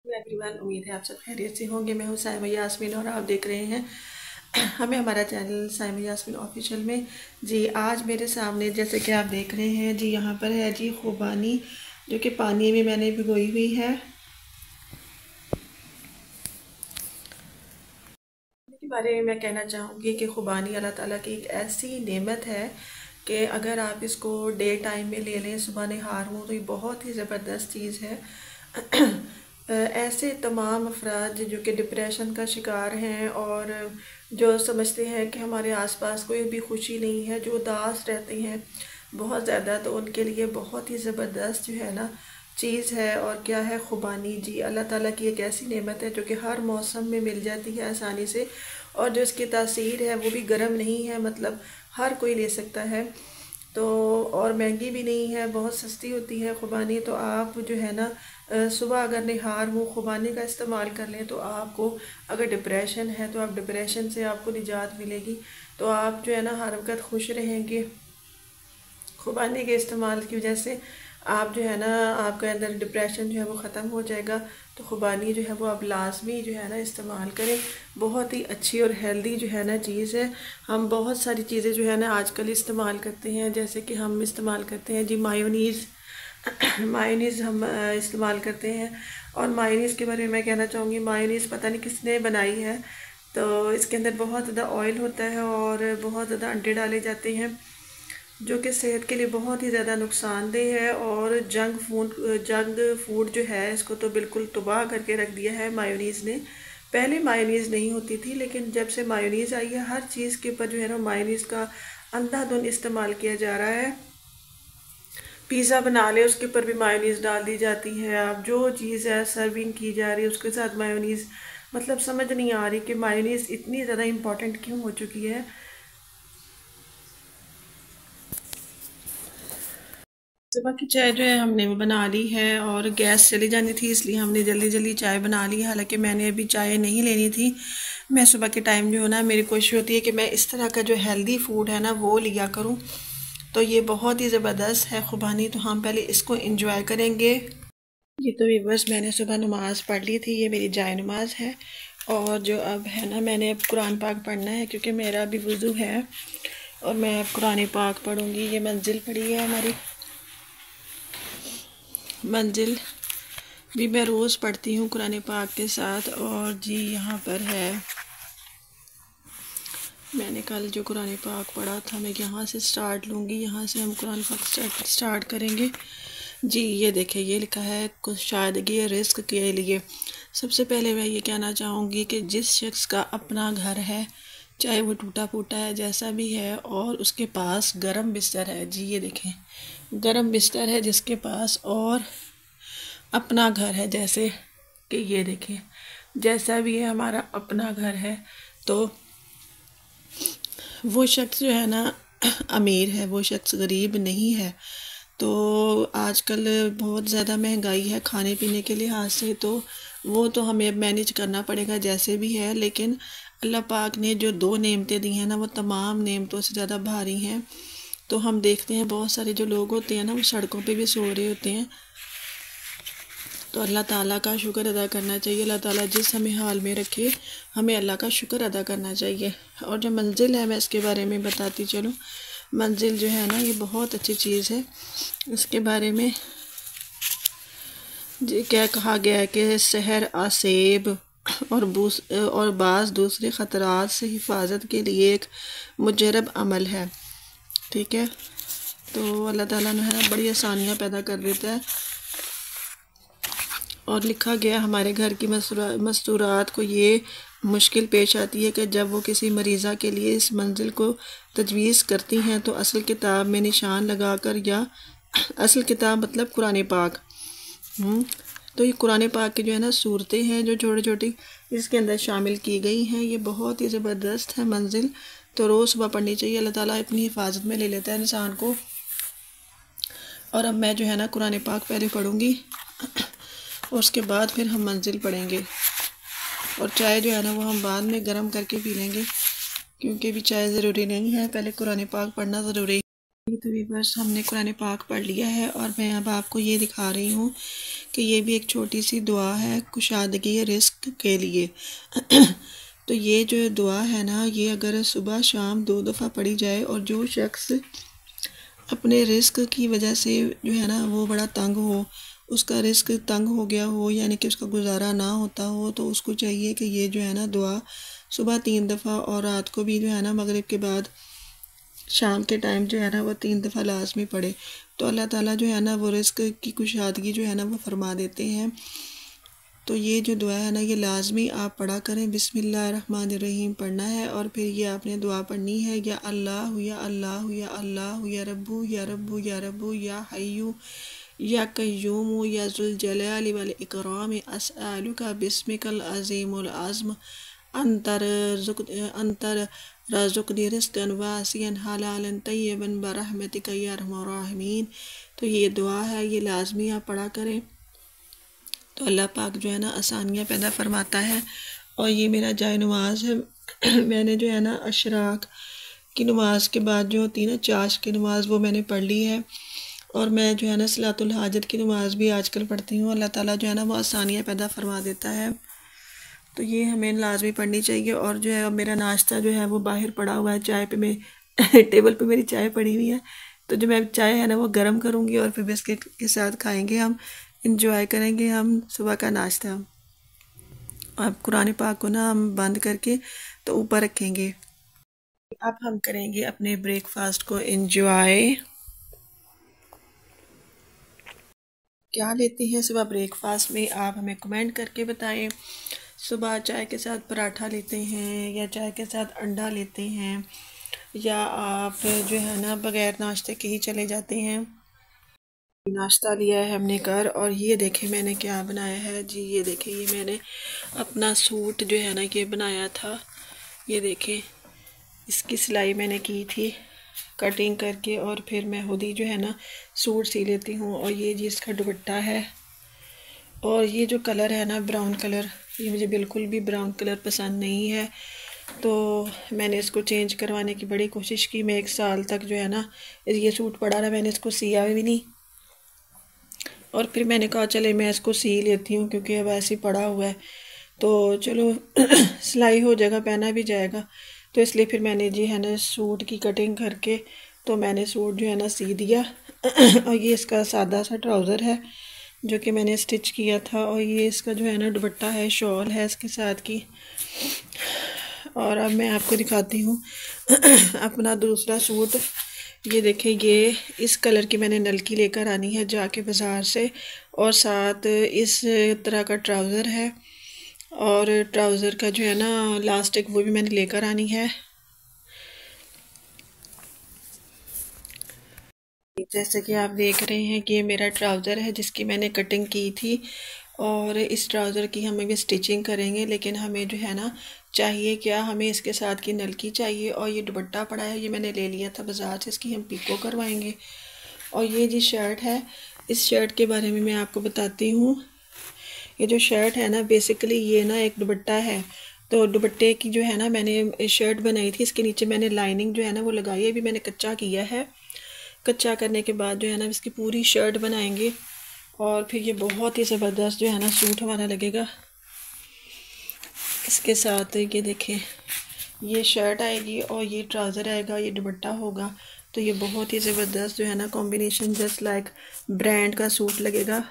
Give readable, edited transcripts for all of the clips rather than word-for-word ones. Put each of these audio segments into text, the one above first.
Everyone, उम्मीद है आप सब खैरियत से होंगे। मैं हूँ साइमा यास्मीन और आप देख रहे हैं हमें हमारा चैनल साइमा यास्मीन ऑफिशियल में। जी, आज मेरे सामने जैसे कि आप देख रहे हैं जी, यहाँ पर है जी खुबानी, जो कि पानी में मैंने भिगोई हुई है। के बारे में मैं कहना चाहूँगी कि खुबानी अल्लाह ताला की एक ऐसी नेमत है कि अगर आप इसको डे टाइम में ले लें, सुबह नहार हो, तो ये बहुत ही ज़बरदस्त चीज़ है। ऐसे तमाम अफराद जो कि डिप्रेशन का शिकार हैं और जो समझते हैं कि हमारे आसपास कोई भी खुशी नहीं है, जो उदास रहते हैं बहुत ज़्यादा, तो उनके लिए बहुत ही ज़बरदस्त जो है ना चीज़ है। और क्या है खुबानी जी, अल्लाह ताला की एक ऐसी नेमत है जो कि हर मौसम में मिल जाती है आसानी से, और जो इसकी तासीर है वो भी गर्म नहीं है, मतलब हर कोई ले सकता है। तो और महंगी भी नहीं है, बहुत सस्ती होती है खुबानी। तो आप जो है ना सुबह अगर निहार वो खुबानी का इस्तेमाल कर लें तो आपको, अगर डिप्रेशन है तो आप डिप्रेशन से आपको निजात मिलेगी। तो आप जो है ना हर वक्त खुश रहेंगे। खुबानी के इस्तेमाल की वजह से आप जो है ना, आपके अंदर डिप्रेशन जो है वो ख़त्म हो जाएगा। तो खुबानी जो है वो आप लाजमी जो है ना इस्तेमाल करें। बहुत ही अच्छी और हेल्दी जो है ना चीज़ है। हम बहुत सारी चीज़ें जो है ना आजकल इस्तेमाल करते हैं, जैसे कि हम इस्तेमाल करते हैं जी मायोनीज़। मायोनीज़ हम इस्तेमाल करते हैं। और मायोनीज़ के बारे में मैं कहना चाहूँगी, मायोनीज़ पता नहीं किसने बनाई है। तो इसके अंदर बहुत ज़्यादा ऑयल होता है और बहुत ज़्यादा अंडे डाले जाते हैं, जो कि सेहत के लिए बहुत ही ज़्यादा नुकसानदेह है। और जंक फूड जो है इसको तो बिल्कुल तबाह करके रख दिया है मायोनीज़ ने। पहले मायोनीज़ नहीं होती थी, लेकिन जब से मायोनीज़ आई है हर चीज़ के ऊपर जो है ना मायोनीज़ का अंधाधुंध इस्तेमाल किया जा रहा है। पिज़्ज़ा बना ले उसके ऊपर भी मायोनीज़ डाल दी जाती है। अब जो चीज़ है सर्विंग की जा रही है उसके साथ मायोनीज़, मतलब समझ नहीं आ रही कि मायोनीज़ इतनी ज़्यादा इम्पोर्टेंट क्यों हो चुकी है। सुबह की चाय जो है हमने वो बना ली है और गैस चली जानी थी, इसलिए हमने जल्दी जल्दी चाय बना ली। हालांकि मैंने अभी चाय नहीं लेनी थी। मैं सुबह के टाइम जो है ना, मेरी कोशिश होती है कि मैं इस तरह का जो हेल्दी फूड है ना वो लिया करूं। तो ये बहुत ही ज़बरदस्त है खुबानी, तो हम पहले इसको इंजॉय करेंगे। ये तो भी बस मैंने सुबह नमाज पढ़ ली थी, ये मेरी जाय नमाज है। और जो अब है ना, मैंने अब कुरान पाक पढ़ना है क्योंकि मेरा अभी वज़ू है और मैं अब कुरान पाक पढ़ूंगी। ये मंजिल पड़ी है हमारी, मंजिल भी मैं रोज़ पढ़ती हूँ कुरान पाक के साथ। और जी यहाँ पर है, मैंने कल जो कुरान पाक पढ़ा था मैं यहाँ से स्टार्ट लूँगी, यहाँ से हम कुरान पाक स्टार्ट करेंगे। जी ये देखें, ये लिखा है कुछ शायदगी रिस्क के लिए। सबसे पहले मैं ये कहना चाहूँगी कि जिस शख्स का अपना घर है, चाहे वो टूटा फूटा है जैसा भी है, और उसके पास गरम बिस्तर है, जी ये देखें गरम बिस्तर है जिसके पास, और अपना घर है, जैसे कि ये देखें जैसा भी है हमारा अपना घर है, तो वो शख्स जो है ना अमीर है, वो शख्स गरीब नहीं है। तो आजकल बहुत ज़्यादा महंगाई है खाने पीने के लिहाज से, तो वो तो हमें मैनेज करना पड़ेगा जैसे भी है। लेकिन अल्लाह पाक ने जो दो नेमतें दी हैं ना, वो तमाम नेमतों से ज़्यादा भारी हैं। तो हम देखते हैं बहुत सारे जो लोग होते हैं ना, वो सड़कों पे भी सो रहे होते हैं। तो अल्लाह ताला का शुक्र अदा करना चाहिए। अल्लाह ताला जिस हमें हाल में रखे, हमें अल्लाह का शुक्र अदा करना चाहिए। और जो मंजिल है मैं इसके बारे में बताती चलूँ। मंजिल जो है ना, ये बहुत अच्छी चीज़ है। इसके बारे में क्या कहा गया है कि शहर आसेब और बाज़ दूसरे ख़तरात से हिफाजत के लिए एक मुजरब अमल है। ठीक है, तो अल्लाह ताला ने है ना बड़ी आसानियाँ पैदा कर देता है। और लिखा गया हमारे घर की मस्तूरात को ये मुश्किल पेश आती है कि जब वो किसी मरीज़ा के लिए इस मंजिल को तजवीज़ करती हैं तो असल किताब में निशान लगाकर, या असल किताब मतलब कुरान पाक। तो ये कुरान पाक की जो है ना सूरतें हैं जो छोटी छोटी इसके अंदर शामिल की गई हैं। ये बहुत ही ज़बरदस्त है मंजिल, तो रोज़ सुबह पढ़नी चाहिए। अल्लाह ताला अपनी हिफाजत में ले लेता है इंसान को। और अब मैं जो है ना कुरान पाक पहले पढ़ूँगी और उसके बाद फिर हम मंजिल पढ़ेंगे। और चाय जो है ना वो हम बाद में गर्म करके पी लेंगे, क्योंकि भी चाय ज़रूरी नहीं है, पहले कुरान पाक पढ़ना ज़रूरी है। तो व्यूअर्स हमने कुरान पाक पढ़ लिया है और मैं अब आपको ये दिखा रही हूँ कि ये भी एक छोटी सी दुआ है कुशादगी रिस्क के लिए। तो ये जो दुआ है ना, ये अगर सुबह शाम 2 दफ़ा पढ़ी जाए और जो शख्स अपने रिस्क की वजह से जो है ना वो बड़ा तंग हो, उसका रिस्क तंग हो गया हो, यानी कि उसका गुजारा ना होता हो, तो उसको चाहिए कि ये जो है ना दुआ सुबह 3 दफ़ा और रात को भी जो है ना मगरिब के बाद शाम के टाइम जो है ना वो 3 दफ़ा लाजमी पढ़े। तो अल्लाह ताला जो है ना वो रिस्क की कुशादगी जो है ना वो फरमा देते हैं। तो ये जो दुआ है ना ये लाजमी आप पढ़ा करें। बिस्मिल्लाहिर्रहमानिर्रहीम पढ़ना है और फिर ये आपने दुआ पढ़नी है, या अल्लाह या अल्लाह या अल्लाह या रब्बू या रब्बू या रब्बू या हय्यू या कय्यूम या जुल जलाली वल इकराम अस्अलुका बिस्मिकल अज़ीमुल अज़्म अंतर रज़ुक़नी रिज़्क़न वासिअन हलालन तय्यबन बरहमतिका या अरहमर राहिमीन। तो ये दुआ है, ये लाजमी आप पढ़ा करें। तो अल्लाह पाक जो है ना आसानियाँ पैदा फरमाता है। और ये मेरा जाए नमाज है। मैंने जो है ना अशराक की नमाज के बाद जो होती है ना चाश की नमाज, वो मैंने पढ़ ली है। और मैं जो है ना सलातुल हाजत की नमाज भी आजकल पढ़ती हूँ। अल्लाह ताला जो है ना वो आसानियाँ पैदा फरमा देता है। तो ये हमें लाजमी पढ़नी चाहिए। और जो है मेरा नाश्ता जो है वो बाहर पड़ा हुआ है, चाय पे मैं टेबल पे मेरी चाय पड़ी हुई है। तो जो मैं चाय है ना वो गर्म करूँगी और फिर बिस्किट के साथ खाएंगे, हम इंजॉय करेंगे हम सुबह का नाश्ता। अब कुरान पाक को ना हम बंद करके तो ऊपर रखेंगे। अब हम करेंगे अपने ब्रेकफास्ट को इंजॉय। क्या लेते हैं सुबह ब्रेकफास्ट में, आप हमें कमेंट करके बताएं। सुबह चाय के साथ पराठा लेते हैं या चाय के साथ अंडा लेते हैं, या आप जो है ना बगैर नाश्ते के ही चले जाते हैं। नाश्ता लिया है हमने घर, और ये देखें मैंने क्या बनाया है जी। ये देखें, ये मैंने अपना सूट जो है ना ये बनाया था। ये देखें, इसकी सिलाई मैंने की थी कटिंग करके, और फिर मैं खुद ही जो है ना सूट सी लेती हूँ। और ये जी इसका दुपट्टा है। और ये जो कलर है ना ब्राउन कलर, ये मुझे बिल्कुल भी ब्राउन कलर पसंद नहीं है। तो मैंने इसको चेंज करवाने की बड़ी कोशिश की। मैं 1 साल तक जो है ना ये सूट पड़ा रहा, मैंने इसको सिया भी नहीं। और फिर मैंने कहा चले मैं इसको सी लेती हूँ, क्योंकि अब ऐसे ही पड़ा हुआ है तो चलो सिलाई हो जाएगा, पहना भी जाएगा। तो इसलिए फिर मैंने जी है ना सूट की कटिंग करके तो मैंने सूट जो है ना सी दिया। और ये इसका सादा सा ट्राउज़र है जो कि मैंने स्टिच किया था। और ये इसका जो है ना दुपट्टा है, शॉल है इसके साथ की। और अब मैं आपको दिखाती हूँ अपना दूसरा सूट। ये देखें, ये इस कलर की मैंने नलकी लेकर आनी है जाके बाज़ार से, और साथ इस तरह का ट्राउज़र है, और ट्राउज़र का जो है ना लास्टिक वो भी मैंने लेकर आनी है। जैसे कि आप देख रहे हैं कि ये मेरा ट्राउज़र है जिसकी मैंने कटिंग की थी, और इस ट्राउज़र की हमें भी स्टिचिंग करेंगे। लेकिन हमें जो है ना चाहिए क्या, हमें इसके साथ की नलकी चाहिए। और ये दुपट्टा पड़ा है, ये मैंने ले लिया था बाज़ार से, इसकी हम पिको करवाएंगे। और ये जी शर्ट है, इस शर्ट के बारे में मैं आपको बताती हूँ। ये जो शर्ट है ना बेसिकली ये ना एक दुपट्टा है। तो दुपट्टे की जो है ना मैंने शर्ट बनाई थी, इसके नीचे मैंने लाइनिंग जो है ना वो लगाई है। अभी मैंने कच्चा किया है, कच्चा करने के बाद जो है ना इसकी पूरी शर्ट बनाएंगे, और फिर ये बहुत ही ज़बरदस्त जो है ना सूट हमारा लगेगा। इसके साथ ये देखें, ये शर्ट आएगी और ये ट्राउज़र आएगा, ये दुपट्टा होगा। तो ये बहुत ही ज़बरदस्त जो है ना कॉम्बिनेशन, जस्ट लाइक ब्रांड का सूट लगेगा।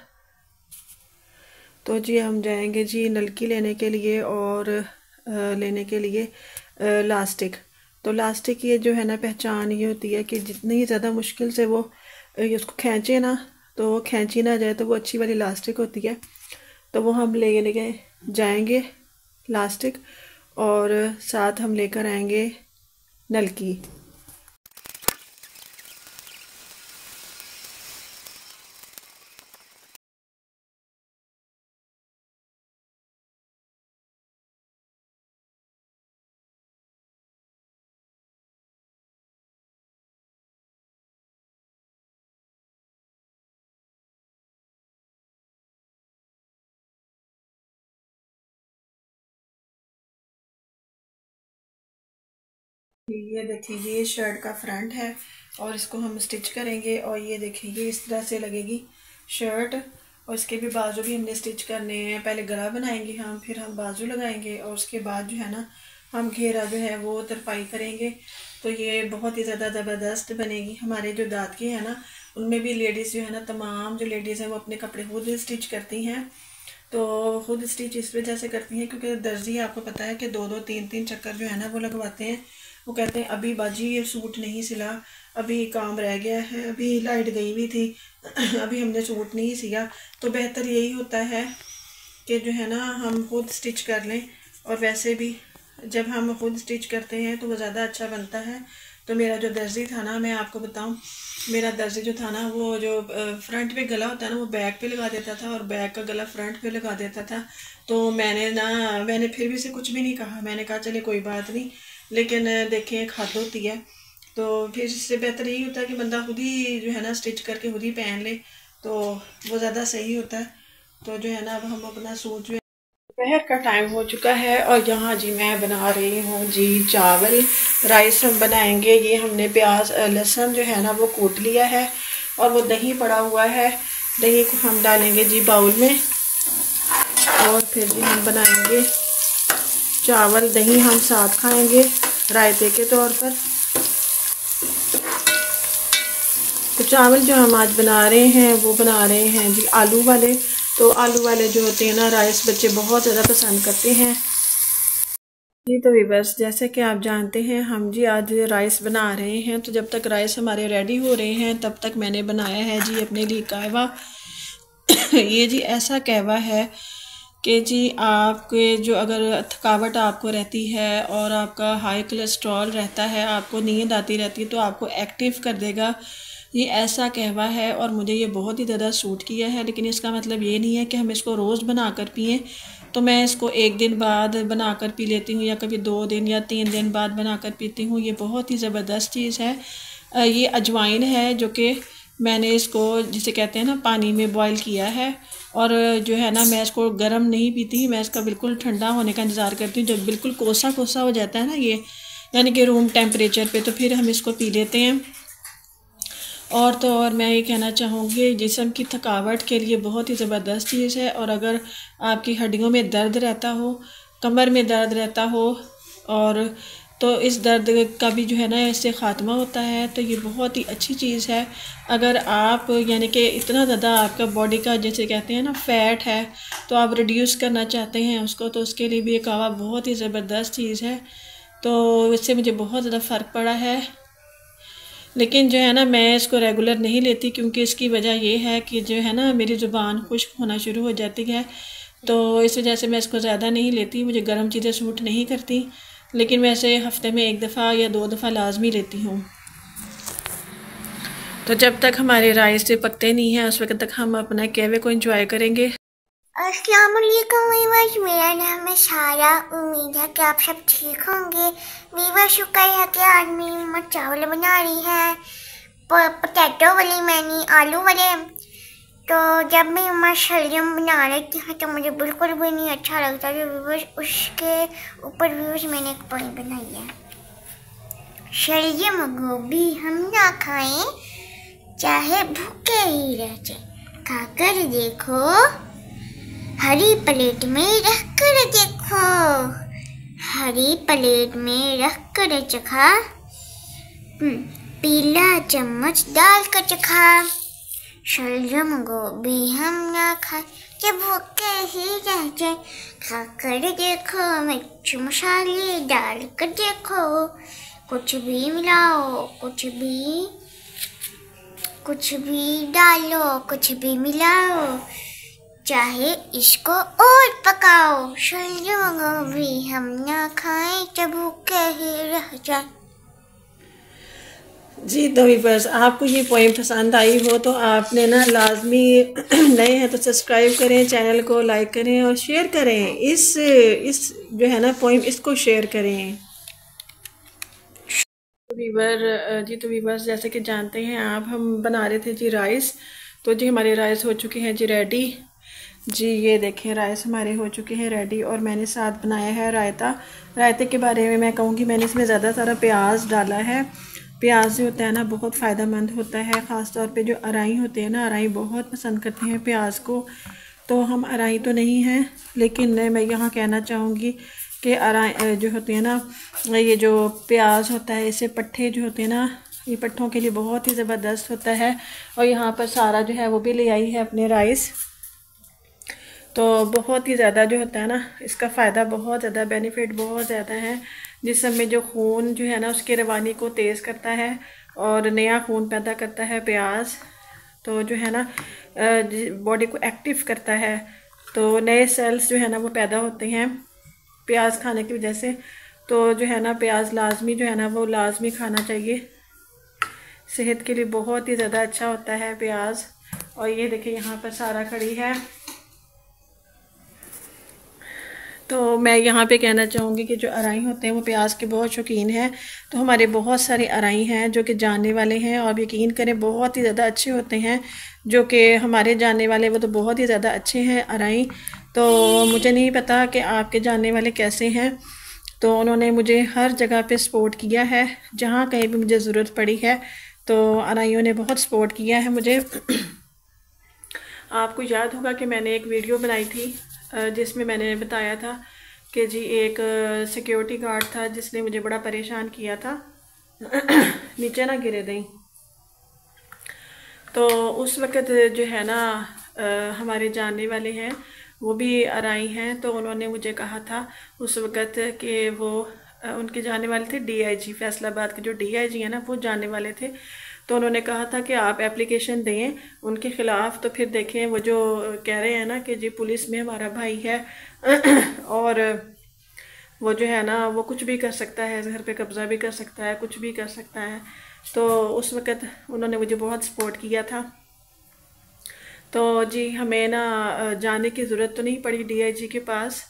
तो जी हम जाएंगे जी नलकी लेने के लिए, और लेने के लिए लास्टिक। तो लास्टिक ये जो है ना पहचान ये होती है कि जितनी ज़्यादा मुश्किल से वो उसको खींचे ना, तो वो खींची ना जाए, तो वो अच्छी वाली लास्टिक होती है। तो वो हम ले लेके जाएंगे लास्टिक, और साथ हम लेकर आएंगे नलकी। ये देखिए ये शर्ट का फ्रंट है और इसको हम स्टिच करेंगे। और ये देखिए ये इस तरह से लगेगी शर्ट। और इसके भी बाजू भी हमने स्टिच करने हैं। पहले गला बनाएंगे हम, फिर हम बाजू लगाएंगे और उसके बाद जो है ना हम घेरा जो है वो तरपाई करेंगे। तो ये बहुत ही ज़्यादा ज़बरदस्त बनेगी। हमारे जो दाद के हैं ना उनमें भी लेडीज़ जो है ना, तमाम जो लेडीज़ हैं वो अपने कपड़े खुद स्टिच करती हैं। तो खुद स्टिच इस वजह से करती हैं क्योंकि दर्जी आपको पता है कि 2-2 3-3 चक्कर जो है ना वो लगवाते हैं। वो कहते हैं अभी बाजी ये सूट नहीं सिला, अभी काम रह गया है, अभी लाइट गई हुई थी अभी हमने सूट नहीं सिया। तो बेहतर यही होता है कि जो है ना हम खुद स्टिच कर लें। और वैसे भी जब हम खुद स्टिच करते हैं तो वो ज़्यादा अच्छा बनता है। तो मेरा जो दर्जी था ना, मैं आपको बताऊं, मेरा दर्जी जो था ना वो जो फ्रंट पे गला होता है ना वो बैक पे लगा देता था और बैक का गला फ्रंट पे लगा देता था। तो मैंने फिर भी से कुछ भी नहीं कहा। मैंने कहा चले कोई बात नहीं, लेकिन देखें एक हद होती है। तो फिर इससे बेहतर यही होता है कि बंदा खुद ही जो है ना स्टिच करके खुद ही पहन ले, तो वो ज़्यादा सही होता है। तो जो है ना अब हम अपना सूट जो दोपहर का टाइम हो चुका है और यहाँ जी मैं बना रही हूँ जी चावल। राइस हम बनाएंगे। ये हमने प्याज लहसुन जो है ना वो कूट लिया है और वो दही पड़ा हुआ है। दही को हम डालेंगे जी बाउल में और फिर जी हम बनाएंगे चावल। दही हम साथ खाएंगे रायते के तौर पर। तो चावल जो हम आज बना रहे हैं वो बना रहे हैं जी आलू वाले। तो आलू वाले जो होते हैं ना राइस बच्चे बहुत ज़्यादा पसंद करते हैं जी। तो बस जैसे कि आप जानते हैं हम जी आज राइस बना रहे हैं। तो जब तक राइस हमारे रेडी हो रहे हैं तब तक मैंने बनाया है जी अपने लिए कहवा। ये जी ऐसा कहवा है कि जी आपके जो अगर थकावट आपको रहती है और आपका हाई कोलेस्ट्रॉल रहता है, आपको नींद आती रहती है, तो आपको एक्टिव कर देगा। ये ऐसा कहवा है और मुझे ये बहुत ही ज़्यादा सूट किया है। लेकिन इसका मतलब ये नहीं है कि हम इसको रोज़ बना कर पिएँ। तो मैं इसको 1 दिन बाद बना कर पी लेती हूँ या कभी 2 दिन या 3 दिन बाद बना कर पीती हूँ। ये बहुत ही ज़बरदस्त चीज़ है। ये अजवाइन है जो कि मैंने इसको जिसे कहते हैं ना पानी में बॉईल किया है। और जो है ना मैं इसको गर्म नहीं पीती, मैं इसका बिल्कुल ठंडा होने का इंतज़ार करती हूँ। जब बिल्कुल कोसा कोसा हो जाता है ना ये, यानी कि रूम टेम्परेचर पे, तो फिर हम इसको पी लेते हैं। और तो और मैं ये कहना चाहूँगी जिस्म की थकावट के लिए बहुत ही ज़बरदस्त चीज़ है। और अगर आपकी हड्डियों में दर्द रहता हो, कमर में दर्द रहता हो, और तो इस दर्द का भी जो है ना इससे ख़ात्मा होता है। तो ये बहुत ही अच्छी चीज़ है। अगर आप यानी कि इतना ज़्यादा आपका बॉडी का जैसे कहते हैं ना फ़ैट है तो आप रिड्यूस करना चाहते हैं उसको, तो उसके लिए भी ये कहवा बहुत ही ज़बरदस्त चीज़ है। तो इससे मुझे बहुत ज़्यादा फ़र्क पड़ा है। लेकिन जो है ना मैं इसको रेगुलर नहीं लेती क्योंकि इसकी वजह ये है कि जो है ना मेरी ज़ुबान खुश्क होना शुरू हो जाती है। तो इस वजह से मैं इसको ज़्यादा नहीं लेती। मुझे गर्म चीज़ें सूट नहीं करती। लेकिन वैसे हफ्ते में 1 दफ़ा या 2 दफ़ा लाजमी लेती हूँ। तो जब तक हमारे राइस से पकते नहीं हैं उस वक्त तक हम अपना कहवे को एंजॉय करेंगे। अस्सलाम वालेकुम वीवर्स, मेरा नाम है सारा। उम्मीद है कि आप सब ठीक होंगे। वीवर्स, शुक्र है कि आज मेरी मम्मा चावल बना रही है, पोटैटो वाले, मैंने आलू वाले। तो जब मेरी मम्मा शलजम बना रही थी तो मुझे बिल्कुल भी नहीं अच्छा लगता। तो वीवर्स उसके ऊपर वीवर्स मैंने एक पॉइंट बनाई है, शलजम गोभी हम ना खाएं चाहे भूखे ही रह जाए, खाकर देखो, हरी प्लेट में रख कर देखो, हरी प्लेट में रख कर चखा, पीला चम्मच डाल कर चखा। शलजम गोभी हम ना खाए जब भूखे ही रह जाए, खाकर देखो, मिर्च मसाले डाल कर देखो, कुछ भी मिलाओ, कुछ भी डालो, कुछ भी मिलाओ, चाहे इसको और पकाओ, शलजम गोभी हम ना खाएं जब भूखे ही रह जाए। जी तो बस आपको ये पोएम पसंद आई हो तो आपने ना लाजमी नए हैं तो सब्सक्राइब करें, चैनल को लाइक करें और शेयर करें। इस जो है ना पोएम इसको शेयर करें। तो वीवर्स जैसे कि जानते हैं आप, हम बना रहे थे जी राइस। तो जी हमारे राइस हो चुके हैं जी रेडी। जी ये देखें राइस हमारे हो चुके हैं रेडी और मैंने साथ बनाया है रायता। रायते के बारे में मैं कहूँगी मैंने इसमें ज़्यादा सारा प्याज डाला है। प्याज जो होता है ना बहुत फ़ायदेमंद होता है, ख़ास तौर पे जो अराई होते हैं ना, अराई बहुत पसंद करते हैं प्याज को। तो हम अराई तो नहीं हैं, लेकिन मैं यहाँ कहना चाहूँगी कि अराई जो होती है ना, ये जो प्याज होता है इससे पट्ठे जो होते हैं ना, ये पट्ठों के लिए बहुत ही ज़बरदस्त होता है। और यहाँ पर सारा जो है वो भी ले आई है अपने राइस। तो बहुत ही ज़्यादा जो होता है ना इसका फ़ायदा बहुत ज़्यादा, बेनिफिट बहुत ज़्यादा है। जिसम में जो खून जो है ना उसकी रवानी को तेज़ करता है और नया खून पैदा करता है प्याज। तो जो है ना बॉडी को एक्टिव करता है, तो नए सेल्स जो है ना वो पैदा होते हैं प्याज खाने की वजह से। तो जो है ना प्याज लाजमी जो है ना वो लाजमी खाना चाहिए, सेहत के लिए बहुत ही ज़्यादा अच्छा होता है प्याज। और ये देखिए यहाँ पर सारा खड़ी है। तो मैं यहाँ पे कहना चाहूँगी कि जो अराई होते हैं वो प्याज के बहुत शौकीन हैं। तो हमारे बहुत सारे अराई हैं जो कि जानने वाले हैं, और यकीन करें बहुत ही ज़्यादा अच्छे होते हैं। जो कि हमारे जानने वाले वो तो बहुत ही ज़्यादा अच्छे हैं अराई। तो मुझे नहीं पता कि आपके जानने वाले कैसे हैं। तो उन्होंने मुझे हर जगह पे सपोर्ट किया है, जहाँ कहीं भी मुझे ज़रूरत पड़ी है तो अराइयों ने बहुत सपोर्ट किया है मुझे। आपको याद होगा कि मैंने एक वीडियो बनाई थी जिसमें मैंने बताया था कि जी एक सिक्योरिटी गार्ड था जिसने मुझे बड़ा परेशान किया था। नीचे ना गिरे दें। तो उस वक़्त जो है ना हमारे जानने वाले हैं वो भी अराई हैं। तो उन्होंने मुझे कहा था उस वक़्त कि वो उनके जानने वाले थे डीआईजी फैसलाबाद के, जो डीआईजी हैं ना वो जानने वाले थे। तो उन्होंने कहा था कि आप एप्लीकेशन दें उनके ख़िलाफ़। तो फिर देखें वो जो कह रहे हैं ना कि जी पुलिस में हमारा भाई है और वो जो है ना वो कुछ भी कर सकता है, घर पे कब्ज़ा भी कर सकता है, कुछ भी कर सकता है। तो उस वक़्त उन्होंने मुझे बहुत सपोर्ट किया था। तो जी हमें ना जाने की ज़रूरत तो नहीं पड़ी डीआईजी के पास,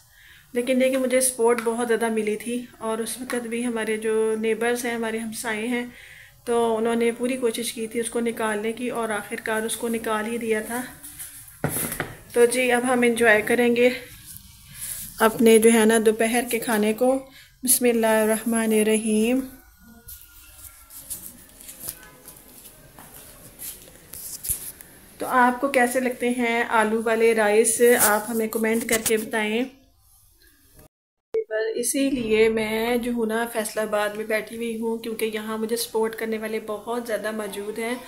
लेकिन देखिए मुझे सपोर्ट बहुत ज़्यादा मिली थी। और उस वक़्त भी हमारे जो नेबर्स हैं, हमारे हमसाए हैं, तो उन्होंने पूरी कोशिश की थी उसको निकालने की और आखिरकार उसको निकाल ही दिया था। तो जी अब हम इंजॉय करेंगे अपने जो है ना दोपहर के खाने को। बिस्मिल्लाहिर्रहमानिर्रहीम। तो आपको कैसे लगते हैं आलू वाले राइस, आप हमें कमेंट करके बताएं। पर इसीलिए मैं जो हूँ ना फैसलाबाद में बैठी हुई हूँ, क्योंकि यहाँ मुझे सपोर्ट करने वाले बहुत ज़्यादा मौजूद हैं।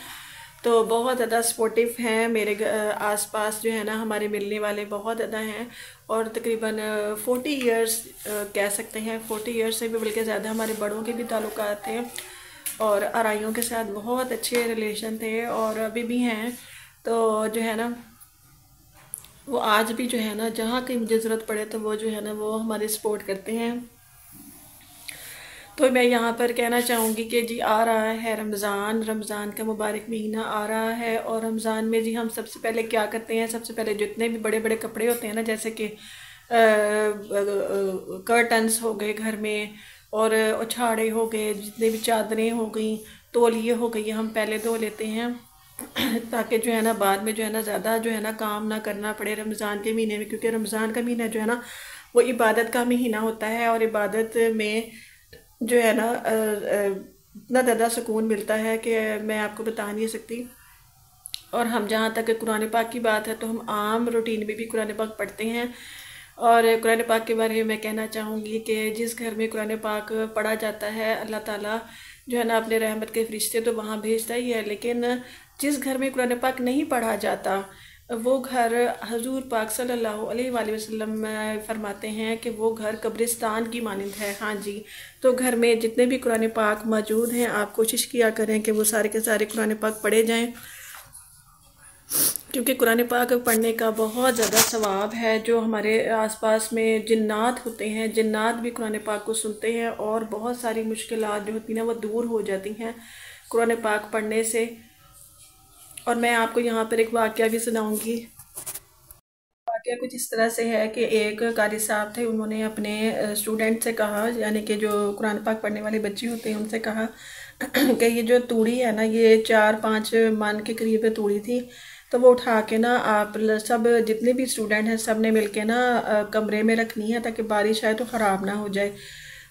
तो बहुत ज़्यादा सपोर्टिव हैं मेरे आसपास जो है ना, हमारे मिलने वाले बहुत ज़्यादा हैं। और तकरीबन 40 इयर्स कह सकते हैं, 40 इयर्स से भी बल्कि ज़्यादा हमारे बड़ों के भी ताल्लुकात थे और अराइयों के साथ बहुत अच्छे रिलेशन थे और अभी भी हैं। तो जो है ना वो आज भी जो है ना जहाँ कहीं मुझे ज़रूरत पड़े तो वो जो है ना वो हमारे सपोर्ट करते हैं। तो मैं यहाँ पर कहना चाहूँगी कि जी आ रहा है रमज़ान, रमज़ान का मुबारक महीना आ रहा है। और रमज़ान में जी हम सबसे पहले क्या करते हैं, सबसे पहले जितने भी बड़े बड़े कपड़े होते हैं ना, जैसे कि कर्टन्स हो गए घर में, और उछाड़े हो गए, जितने भी चादरें हो गई, तौलिए हो गई, हम पहले धो लेते हैं ताकि जो है ना बाद में जो है ना ज़्यादा जो है ना काम ना करना पड़े रमज़ान के महीने में। क्योंकि रमज़ान का महीना जो है ना वो इबादत का महीना होता है, और इबादत में जो है ना इतना ज़्यादा सुकून मिलता है कि मैं आपको बता नहीं सकती। और हम जहाँ तक कुरान पाक की बात है तो हम आम रूटीन में भी कुरान पाक पढ़ते हैं। और कुरान पाक के बारे में मैं कहना चाहूँगी कि जिस घर में कुरान पाक पढ़ा जाता है, अल्लाह ताला जो है ना अपने रहमत के फरिश्ते तो वहाँ भेजता ही है, लेकिन जिस घर में कुरान पाक नहीं पढ़ा जाता वो घर हजूर पाक सल्लल्लाहु अलैहि वसल्लम फरमाते हैं कि वो घर कब्रिस्तान की मानंद है। हाँ जी, तो घर में जितने भी कुरान पाक मौजूद हैं आप कोशिश किया करें कि वो सारे के सारे कुरान पाक पढ़े जाएं, क्योंकि कुरान पाक पढ़ने का बहुत ज़्यादा सवाब है। जो हमारे आसपास में जिन्नात होते हैं, जिन्नात भी कुरान पाक को सुनते हैं और बहुत सारी मुश्किलात जो होती हैं ना वो दूर हो जाती हैं कुरान पाक पढ़ने से। और मैं आपको यहाँ पर एक वाक़या भी सुनाऊँगी। वाक़या कुछ इस तरह से है कि एक कारी साहब थे, उन्होंने अपने स्टूडेंट से कहा, यानी कि जो कुरान पाक पढ़ने वाले बच्चे होते हैं उनसे कहा कि ये जो तूड़ी है ना ये 4-5 मन के करीब तूड़ी थी। तो तो वो उठा के ना आप सब जितने भी स्टूडेंट हैं सब ने मिल के ना कमरे में रखनी है ताकि बारिश आए तो ख़राब ना हो जाए।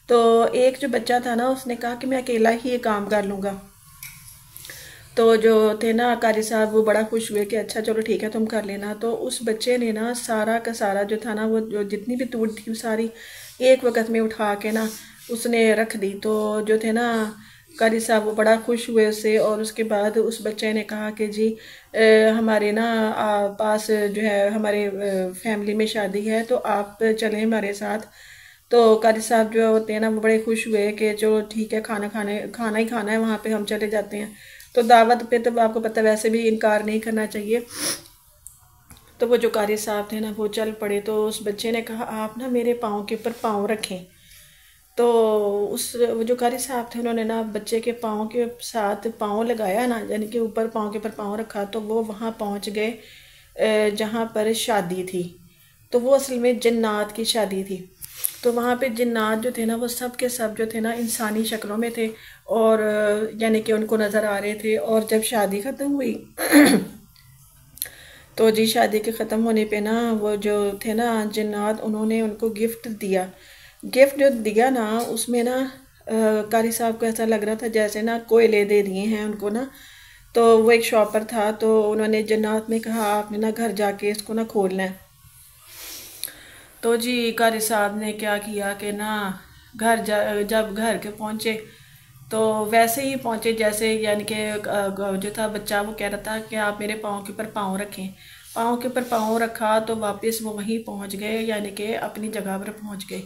तो एक जो बच्चा था ना उसने कहा कि मैं अकेला ही ये काम कर लूँगा। तो जो थे ना कारी साहब वो बड़ा खुश हुए कि अच्छा चलो ठीक है तुम कर लेना। तो उस बच्चे ने ना सारा का सारा जो था ना वो जो जितनी भी तूड़ थी वो सारी एक वक्त में उठा के ना उसने रख दी। तो जो थे ना कारी साहब वो बड़ा खुश हुए उससे। और उसके बाद उस बच्चे ने कहा कि जी हमारे ना पास जो है हमारे फैमिली में शादी है तो आप चलें हमारे साथ। तो कारी साहब जो होते हैं ना वो बड़े खुश हुए कि चलो ठीक है खाना ही खाना है वहाँ पे हम चले जाते हैं। तो दावत पे तो आपको पता है वैसे भी इनकार नहीं करना चाहिए। तो वो जो कारी साहब थे ना वो चल पड़े। तो उस बच्चे ने कहा आप ना मेरे पाँव के ऊपर पाँव रखें। तो उस वो जो कारी साहब थे उन्होंने ना बच्चे के पाँव के साथ पाँव लगाया ना यानी कि ऊपर पाँव के ऊपर पाँव रखा तो वो वहाँ पहुँच गए जहाँ पर शादी थी। तो वो असल में जन्नात की शादी थी। तो वहाँ पे जिन्नात जो थे ना वो सब के सब जो थे ना इंसानी शक्लों में थे और यानी कि उनको नज़र आ रहे थे। और जब शादी ख़त्म हुई तो जी शादी के ख़त्म होने पे ना वो जो थे ना जिन्नात उन्होंने उनको गिफ्ट दिया। गिफ्ट जो दिया ना उसमें ना कारी साहब को ऐसा लग रहा था जैसे ना कोयले दे दिए हैं उनको ना। तो वो एक शॉपर था तो उन्होंने जिन्नात में कहा आपने ना घर जाके इसको ना खोलना है। तो जी कारी साहब ने क्या किया कि ना जब घर के पहुँचे तो वैसे ही पहुँचे जैसे यानी कि जो था बच्चा वो कह रहा था कि आप मेरे पाँव के ऊपर पाँव रखें। पाँव के ऊपर पाँव रखा तो वापस वो वहीं पहुँच गए यानी कि अपनी जगह पर पहुँच गए।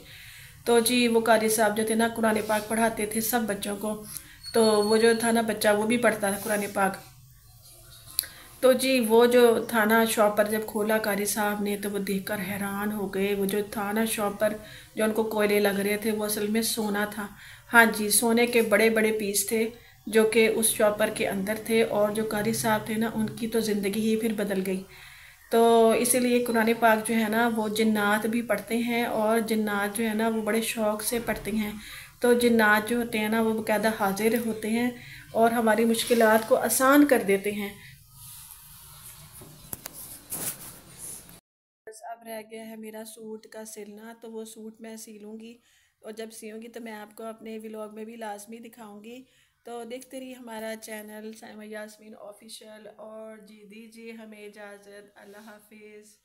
तो जी वो कारी साहब जो थे ना कुरान पाक पढ़ाते थे सब बच्चों को। तो वो जो था ना बच्चा वो भी पढ़ता था कुरान पाक। तो जी वो जो था ना शॉपर जब खोला कारी साहब ने तो वो देखकर हैरान हो गए। वो जो था ना शॉपर जो उनको कोयले लग रहे थे वो असल में सोना था। हाँ जी सोने के बड़े बड़े पीस थे जो कि उस शॉपर के अंदर थे। और जो कारी साहब थे ना उनकी तो ज़िंदगी ही फिर बदल गई। तो इसीलिए कुरान पाक जो है ना वो जिन्नात भी पढ़ते हैं और जिन्नात जो है ना वो बड़े शौक़ से पढ़ते हैं। तो जिन्नात जो होते हैं ना वो बाकायदा हाजिर होते हैं और हमारी मुश्किलात को आसान कर देते हैं। बस अब रह गया है मेरा सूट का सिलना तो वो सूट मैं सीलूँगी। और जब सीऊँगी तो मैं आपको अपने व्लॉग में भी लाजमी दिखाऊँगी। तो देखते रहिए हमारा चैनल साइमा यास्मीन ऑफिशियल। और जी दीजिए हमें इजाज़त। अल्लाह हाफिज़।